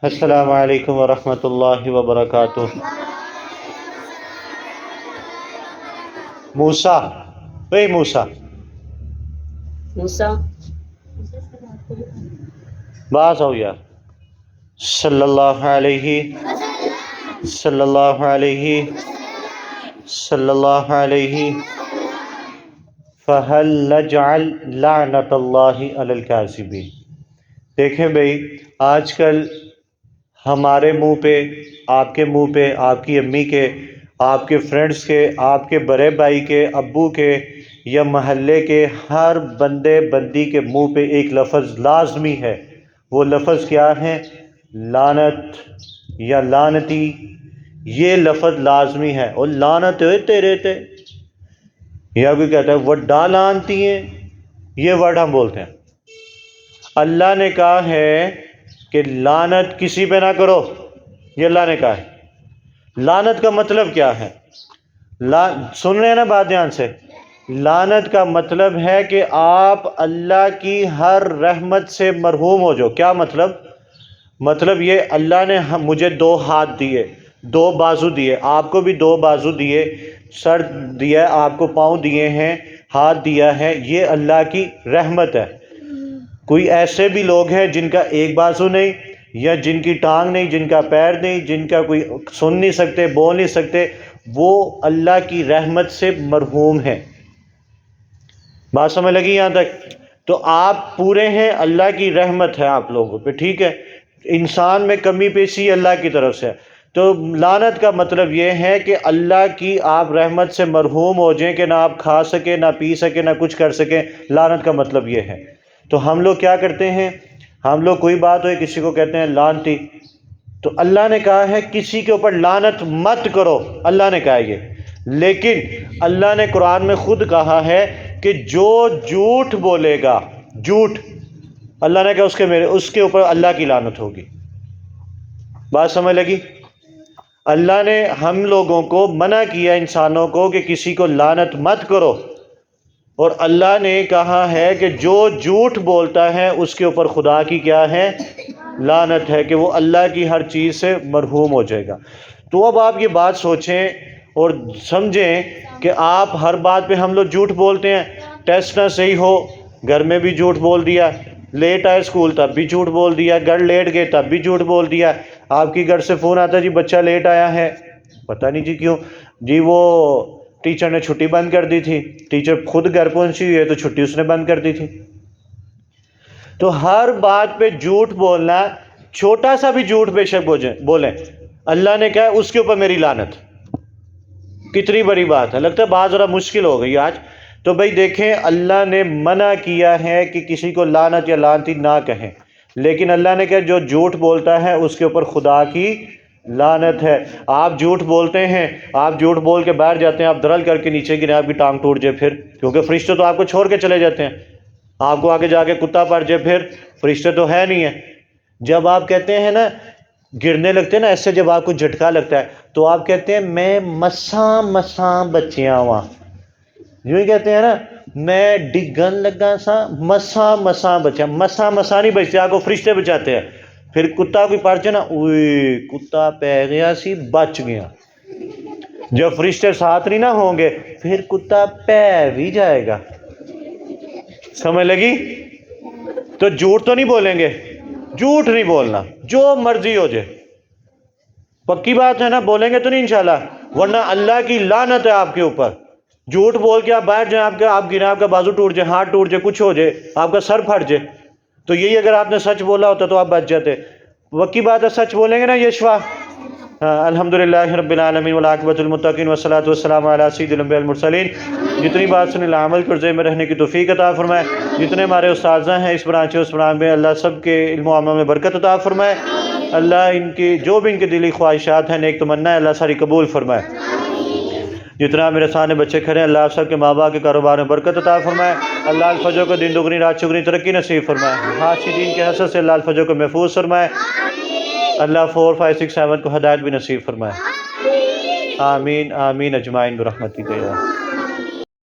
السلام علیکم ورحمۃ اللہ وبرکاتہ۔ موسیٰ، موسیٰ باز آؤ یار۔ صلی اللہ علیہ صلی اللہ علیہ صلی اللہ علیہ فہل نجعل لعنت اللہ علی الکاذبین۔ دیکھیں بھئی، آج کل ہمارے منہ پہ، آپ کے منہ پہ، آپ کی امی کے، آپ کے فرینڈز کے، آپ کے بڑے بھائی کے، ابو کے، یا محلے کے ہر بندے بندی کے منہ پہ ایک لفظ لازمی ہے۔ وہ لفظ کیا ہے؟ لعنت یا لعنتی۔ یہ لفظ لازمی ہے۔ اور لعنت ہوئے تیرے تے، یا کوئی کہتا ہے وڈا لعنتی ہیں، یہ ورڈ ہم بولتے ہیں۔ اللہ نے کہا ہے کہ لعنت کسی پہ نہ کرو، یہ اللہ نے کہا ہے۔ لعنت کا مطلب کیا ہے؟ سن رہے ہیں نا بات دھیان سے؟ لعنت کا مطلب ہے کہ آپ اللہ کی ہر رحمت سے محروم ہو جاؤ۔ کیا مطلب؟ مطلب یہ اللہ نے مجھے 2 ہاتھ دیے، 2 بازو دیے، آپ کو بھی 2 بازو دیے، سر دیا، آپ کو پاؤں دیے ہیں، ہاتھ دیا ہے، یہ اللہ کی رحمت ہے۔ کوئی ایسے بھی لوگ ہیں جن کا ایک بازو نہیں، یا جن کی ٹانگ نہیں، جن کا پیر نہیں، جن کا کوئی سن نہیں سکتے، بول نہیں سکتے، وہ اللہ کی رحمت سے محروم ہیں۔ بات سمجھ لگی یہاں تک؟ تو آپ پورے ہیں، اللہ کی رحمت ہے آپ لوگوں پہ، ٹھیک ہے؟ انسان میں کمی پیشی اللہ کی طرف سے۔ تو لعنت کا مطلب یہ ہے کہ اللہ کی آپ رحمت سے محروم ہو جائیں کہ نہ آپ کھا سکیں، نہ پی سکیں، نہ کچھ کر سکیں۔ لعنت کا مطلب یہ ہے۔ تو ہم لوگ کیا کرتے ہیں؟ ہم لوگ کوئی بات ہوئی کسی کو کہتے ہیں لعنتی۔ تو اللہ نے کہا ہے کسی کے اوپر لعنت مت کرو، اللہ نے کہا ہے یہ۔ لیکن اللہ نے قرآن میں خود کہا ہے کہ جو جھوٹ بولے گا، جھوٹ، اللہ نے کہا اس کے اوپر اللہ کی لعنت ہوگی۔ بات سمجھ لگی؟ اللہ نے ہم لوگوں کو منع کیا، انسانوں کو، کہ کسی کو لعنت مت کرو، اور اللہ نے کہا ہے کہ جو جھوٹ بولتا ہے اس کے اوپر خدا کی کیا ہے؟ لعنت ہے، کہ وہ اللہ کی ہر چیز سے محروم ہو جائے گا۔ تو اب آپ یہ بات سوچیں اور سمجھیں کہ آپ ہر بات پہ ہم لوگ جھوٹ بولتے ہیں۔ ٹیسٹ نہ صحیح ہو، گھر میں بھی جھوٹ بول دیا، لیٹ آئے اسکول تب بھی جھوٹ بول دیا، گھر لیٹ گئے تب بھی جھوٹ بول دیا، آپ کی گھر سے فون آتا جی بچہ لیٹ آیا ہے، پتہ نہیں جی کیوں، جی وہ ٹیچر نے چھٹی بند کر دی تھی، ٹیچر خود گھر پہنچی ہوئی ہے تو چھٹی اس نے بند کر دی تھی۔ تو ہر بات پہ جھوٹ بولنا، چھوٹا سا بھی جھوٹ بے شک بولیں، اللہ نے کہا ہے اس کے اوپر میری لعنت۔ کتنی بڑی بات ہے، لگتا ہے بات ذرا مشکل ہو گئی آج۔ تو بھئی دیکھیں، اللہ نے منع کیا ہے کہ کسی کو لعنت یا لعنتی نہ کہیں، لیکن اللہ نے کہا جو جھوٹ بولتا ہے اس کے اوپر خدا کی لعنت ہے۔ آپ جھوٹ بولتے ہیں، آپ جھوٹ بول کے باہر جاتے ہیں، آپ درل کر کے نیچے گریں، آپ کی ٹانگ ٹوٹ جائے پھر، کیونکہ فرشتے تو آپ کو چھوڑ کے چلے جاتے ہیں، آپ کو آگے جا کے کتا پڑ جائے پھر، فرشتے تو ہے نہیں ہیں۔ جب آپ کہتے ہیں نا، گرنے لگتے ہیں نا ایسے، جب آپ کو جھٹکا لگتا ہے تو آپ کہتے ہیں میں مساں بچیاں ہوا، یوں ہی کہتے ہیں نا، میں ڈگن لگا سا مساں بچا، مساں نہیں بچتے، آپ کو فرشتے بچاتے ہیں۔ پھر کتا کوئی پڑ جائے نا، اوئے کتا پہ گیا سی بچ گیا، جب فرشتے ساتھ نہیں نہ ہوں گے پھر کتا پہ بھی جائے گا۔ سمجھ لگی؟ تو جھوٹ تو نہیں بولیں گے، جھوٹ نہیں بولنا، جو مرضی ہو جائے، پکی بات ہے نا، بولیں گے تو نہیں انشاءاللہ، ورنہ اللہ کی لعنت ہے آپ کے اوپر۔ جھوٹ بول کے آپ باہر جائیں، آپ گریں، آپ کا بازو ٹوٹ جائے، ہاتھ ٹوٹ جائے، کچھ ہو جائے، آپ کا سر پھٹ جائے، تو یہی اگر آپ نے سچ بولا ہوتا تو آپ بچ جاتے۔ پکی بات ہے، سچ بولیں گے نا یشوا۔ الحمدللہ رب العالمین والعاقبۃ للمتقین والصلاۃ والسلام علی سید الانبیاء والمرسلین۔ جتنی بات سنی عمل کے ذہن میں رہنے کی توفیق عطا فرمائے۔ جتنے ہمارے استاذہ ہیں اس برانچ اس برانچ میں، اللہ سب کے علم و عمل میں برکت عطا فرمائے۔ اللہ ان کی جو بھی ان کے دلی خواہشات ہیں، نیک تمنا ہے، اللہ ساری قبول فرمائے۔ جتنا میرے سامنے بچے کھڑے ہیں، اللہ آپ سب کے ماں باپ کے کاروبار میں برکت عطا فرمائے۔ اللہ الفجر کو دن دگنی رات چگنی ترقی نصیب فرمائے۔ حاسدین کے حسد سے اللہ الفجر کو محفوظ فرمائے۔ اللہ 4 5 6 7 کو ہدایت بھی نصیب فرمائے۔ آمین آمین اجمعین برحمتک یا